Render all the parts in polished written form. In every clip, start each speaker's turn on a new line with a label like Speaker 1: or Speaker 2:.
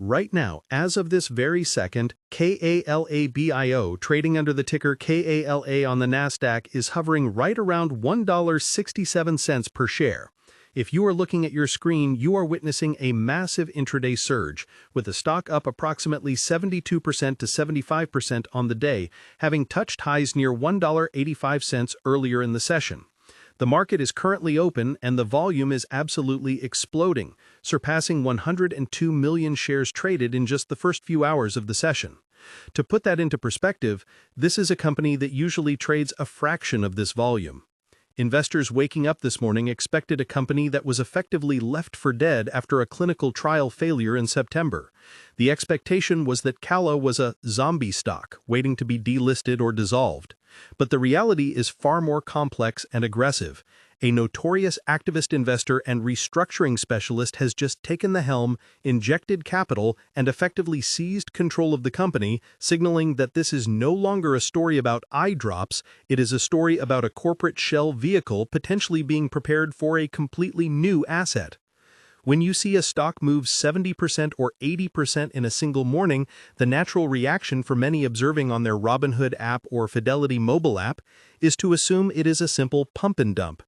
Speaker 1: Right now, as of this very second, KALA-BIO, trading under the ticker KALA on the Nasdaq, is hovering right around $1.67 per share. If you are looking at your screen, you are witnessing a massive intraday surge, with the stock up approximately 72% to 75% on the day, having touched highs near $1.85 earlier in the session. The market is currently open and the volume is absolutely exploding, surpassing 102 million shares traded in just the first few hours of the session. To put that into perspective, this is a company that usually trades a fraction of this volume. Investors waking up this morning expected a company that was effectively left for dead after a clinical trial failure in September. The expectation was that KALA was a zombie stock waiting to be delisted or dissolved. But the reality is far more complex and aggressive. A notorious activist investor and restructuring specialist has just taken the helm, injected capital, and effectively seized control of the company, signaling that this is no longer a story about eye drops, it is a story about a corporate shell vehicle potentially being prepared for a completely new asset. When you see a stock move 70% or 80% in a single morning, the natural reaction for many observing on their Robinhood app or Fidelity mobile app is to assume it is a simple pump and dump.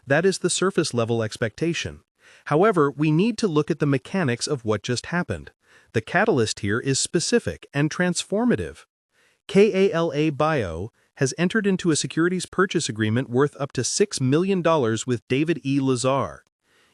Speaker 1: That is the surface-level expectation. However, we need to look at the mechanics of what just happened. The catalyst here is specific and transformative. KALA-BIO has entered into a securities purchase agreement worth up to $6 million with David Lazar.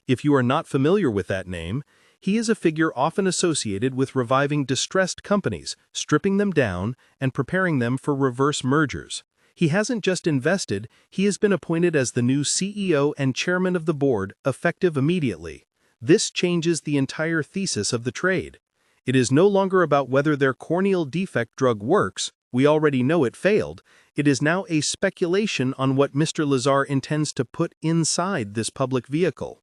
Speaker 1: If you are not familiar with that name, he is a figure often associated with reviving distressed companies, stripping them down, and preparing them for reverse mergers. He hasn't just invested, he has been appointed as the new CEO and chairman of the board, effective immediately. This changes the entire thesis of the trade. It is no longer about whether their corneal defect drug works, we already know it failed. It is now a speculation on what Mr. Lazar intends to put inside this public vehicle.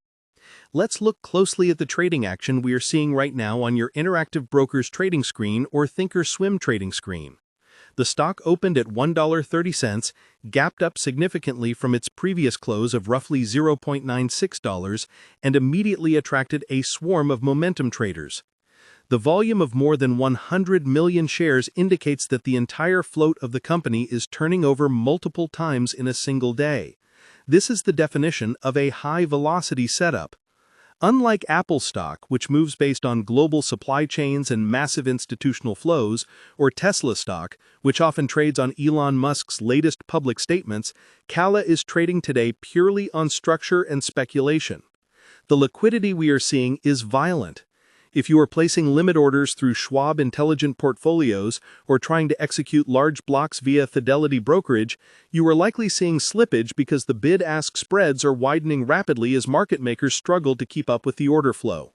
Speaker 1: Let's look closely at the trading action we are seeing right now on your Interactive Brokers trading screen or Thinkorswim trading screen. The stock opened at $1.30, gapped up significantly from its previous close of roughly $0.96, and immediately attracted a swarm of momentum traders. The volume of more than 100 million shares indicates that the entire float of the company is turning over multiple times in a single day. This is the definition of a high-velocity setup. Unlike Apple stock, which moves based on global supply chains and massive institutional flows, or Tesla stock, which often trades on Elon Musk's latest public statements, KALA is trading today purely on structure and speculation. The liquidity we are seeing is violent. If you are placing limit orders through Schwab Intelligent Portfolios or trying to execute large blocks via Fidelity brokerage, you are likely seeing slippage because the bid-ask spreads are widening rapidly as market makers struggle to keep up with the order flow.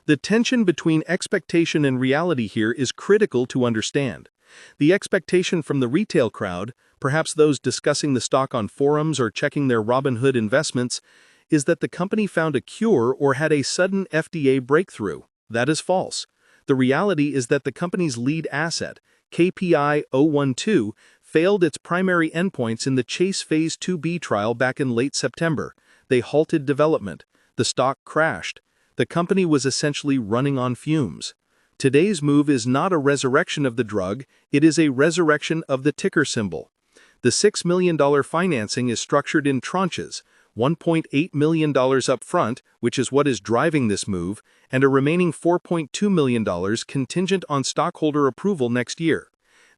Speaker 1: The tension between expectation and reality here is critical to understand. The expectation from the retail crowd, perhaps those discussing the stock on forums or checking their Robinhood investments, is that the company found a cure or had a sudden FDA breakthrough. That is false. The reality is that the company's lead asset, KPI 012, failed its primary endpoints in the Chase Phase 2B trial back in late September. They halted development. The stock crashed. The company was essentially running on fumes. Today's move is not a resurrection of the drug, it is a resurrection of the ticker symbol. The $6 million financing is structured in tranches, $1.8 million up front, which is what is driving this move, and a remaining $4.2 million contingent on stockholder approval next year.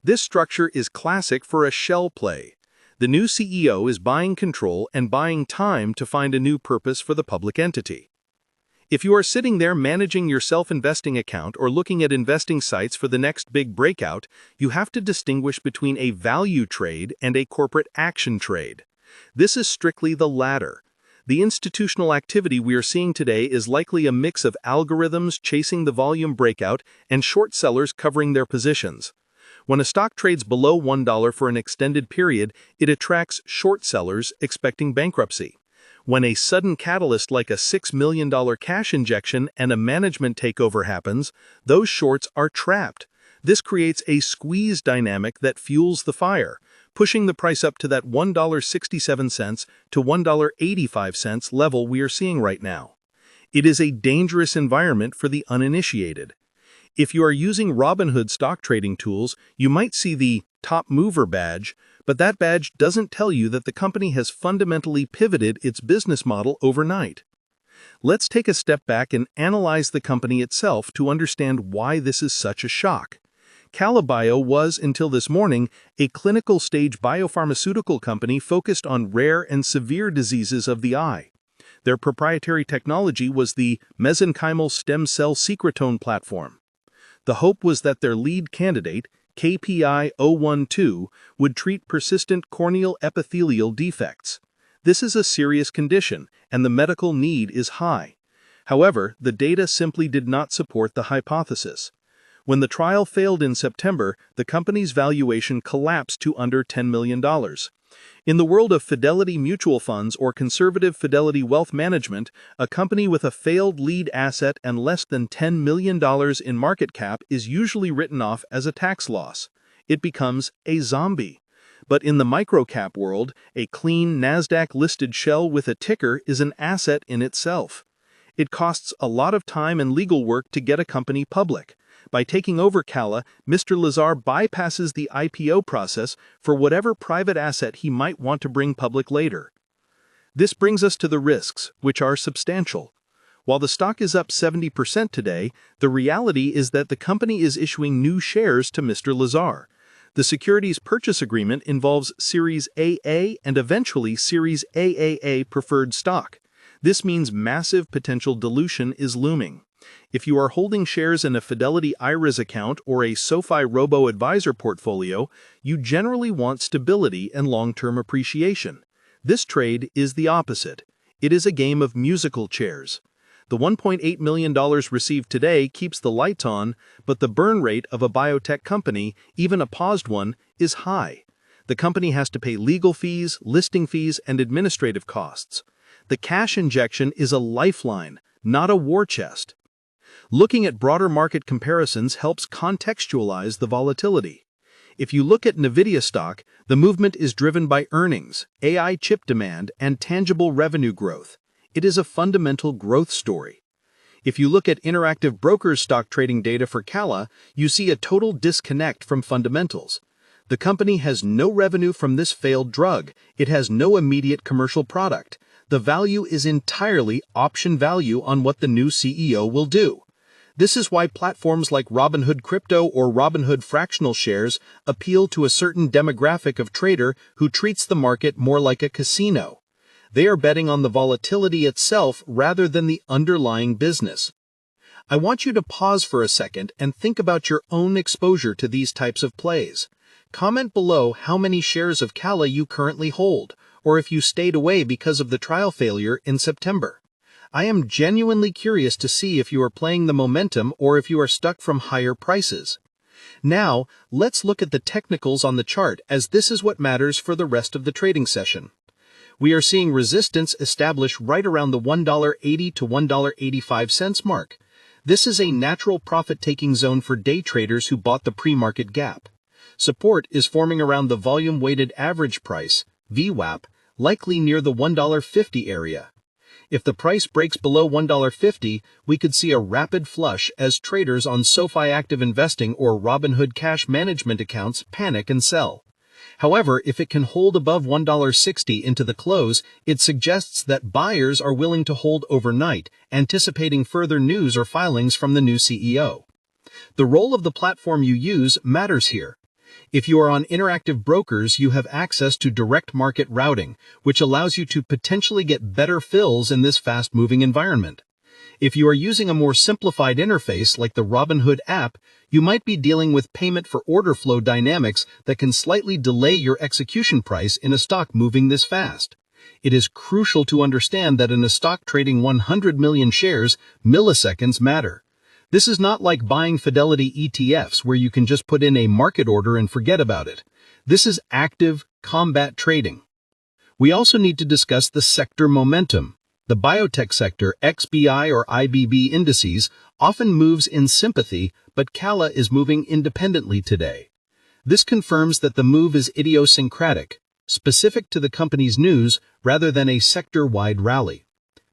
Speaker 1: This structure is classic for a shell play. The new CEO is buying control and buying time to find a new purpose for the public entity. If you are sitting there managing your self-investing account or looking at investing sites for the next big breakout, you have to distinguish between a value trade and a corporate action trade. This is strictly the latter. The institutional activity we are seeing today is likely a mix of algorithms chasing the volume breakout and short sellers covering their positions. When a stock trades below $1 for an extended period, it attracts short sellers expecting bankruptcy. When a sudden catalyst like a $6 million cash injection and a management takeover happens, those shorts are trapped. This creates a squeeze dynamic that fuels the fire, pushing the price up to that $1.67 to $1.85 level we are seeing right now. It is a dangerous environment for the uninitiated. If you are using Robinhood stock trading tools, you might see the Top Mover badge, but that badge doesn't tell you that the company has fundamentally pivoted its business model overnight. Let's take a step back and analyze the company itself to understand why this is such a shock. Calabio was, until this morning, a clinical-stage biopharmaceutical company focused on rare and severe diseases of the eye. Their proprietary technology was the mesenchymal stem cell secretome platform. The hope was that their lead candidate, KPI-012, would treat persistent corneal epithelial defects. This is a serious condition, and the medical need is high. However, the data simply did not support the hypothesis. When the trial failed in September, the company's valuation collapsed to under $10 million. In the world of Fidelity mutual funds or conservative Fidelity wealth management, a company with a failed lead asset and less than $10 million in market cap is usually written off as a tax loss. It becomes a zombie. But in the microcap world, a clean Nasdaq-listed shell with a ticker is an asset in itself. It costs a lot of time and legal work to get a company public. By taking over Cala, Mr. Lazar bypasses the IPO process for whatever private asset he might want to bring public later. This brings us to the risks, which are substantial. While the stock is up 70% today, the reality is that the company is issuing new shares to Mr. Lazar. The securities purchase agreement involves Series AA and eventually Series AAA preferred stock. This means massive potential dilution is looming. If you are holding shares in a Fidelity IRAs account or a SoFi robo-advisor portfolio, you generally want stability and long-term appreciation. This trade is the opposite. It is a game of musical chairs. The $1.8 million received today keeps the lights on, but the burn rate of a biotech company, even a paused one, is high. The company has to pay legal fees, listing fees, and administrative costs. The cash injection is a lifeline, not a war chest. Looking at broader market comparisons helps contextualize the volatility. If you look at NVIDIA stock, the movement is driven by earnings, AI chip demand, and tangible revenue growth. It is a fundamental growth story. If you look at Interactive Brokers stock trading data for Cala, you see a total disconnect from fundamentals. The company has no revenue from this failed drug. It has no immediate commercial product. The value is entirely option value on what the new CEO will do. This is why platforms like Robinhood Crypto or Robinhood Fractional Shares appeal to a certain demographic of trader who treats the market more like a casino. They are betting on the volatility itself rather than the underlying business. I want you to pause for a second and think about your own exposure to these types of plays. Comment below how many shares of Cala you currently hold, or if you stayed away because of the trial failure in September. I am genuinely curious to see if you are playing the momentum or if you are stuck from higher prices. Now, let's look at the technicals on the chart, as this is what matters for the rest of the trading session. We are seeing resistance establish right around the $1.80 to $1.85 mark. This is a natural profit-taking zone for day traders who bought the pre-market gap. Support is forming around the volume-weighted average price, VWAP, likely near the $1.50 area. If the price breaks below $1.50, we could see a rapid flush as traders on SoFi Active Investing or Robinhood Cash Management accounts panic and sell. However, if it can hold above $1.60 into the close, it suggests that buyers are willing to hold overnight, anticipating further news or filings from the new CEO. The role of the platform you use matters here. If you are on Interactive Brokers, you have access to direct market routing, which allows you to potentially get better fills in this fast-moving environment. If you are using a more simplified interface like the Robinhood app, you might be dealing with payment for order flow dynamics that can slightly delay your execution price in a stock moving this fast. It is crucial to understand that in a stock trading 100 million shares, milliseconds matter. This is not like buying Fidelity ETFs where you can just put in a market order and forget about it. This is active, combat trading. We also need to discuss the sector momentum. The biotech sector, XBI or IBB indices, often moves in sympathy, but Cala is moving independently today. This confirms that the move is idiosyncratic, specific to the company's news rather than a sector-wide rally.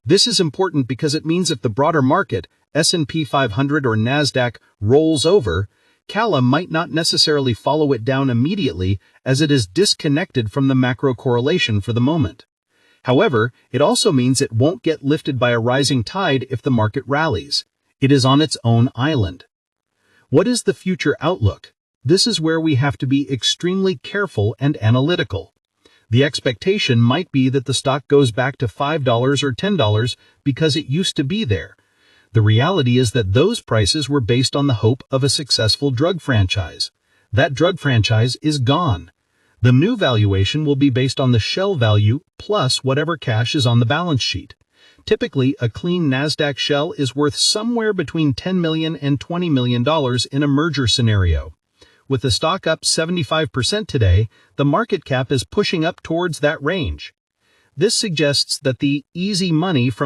Speaker 1: This is important because it means if the broader market, S&P 500 or Nasdaq rolls over, Cala might not necessarily follow it down immediately as it is disconnected from the macro correlation for the moment. However, it also means it won't get lifted by a rising tide if the market rallies. It is on its own island. What is the future outlook? This is where we have to be extremely careful and analytical. The expectation might be that the stock goes back to $5 or $10 because it used to be there. The reality is that those prices were based on the hope of a successful drug franchise. That drug franchise is gone. The new valuation will be based on the shell value plus whatever cash is on the balance sheet. Typically, a clean Nasdaq shell is worth somewhere between $10 million and $20 million in a merger scenario. With the stock up 75% today, the market cap is pushing up towards that range. This suggests that the easy money from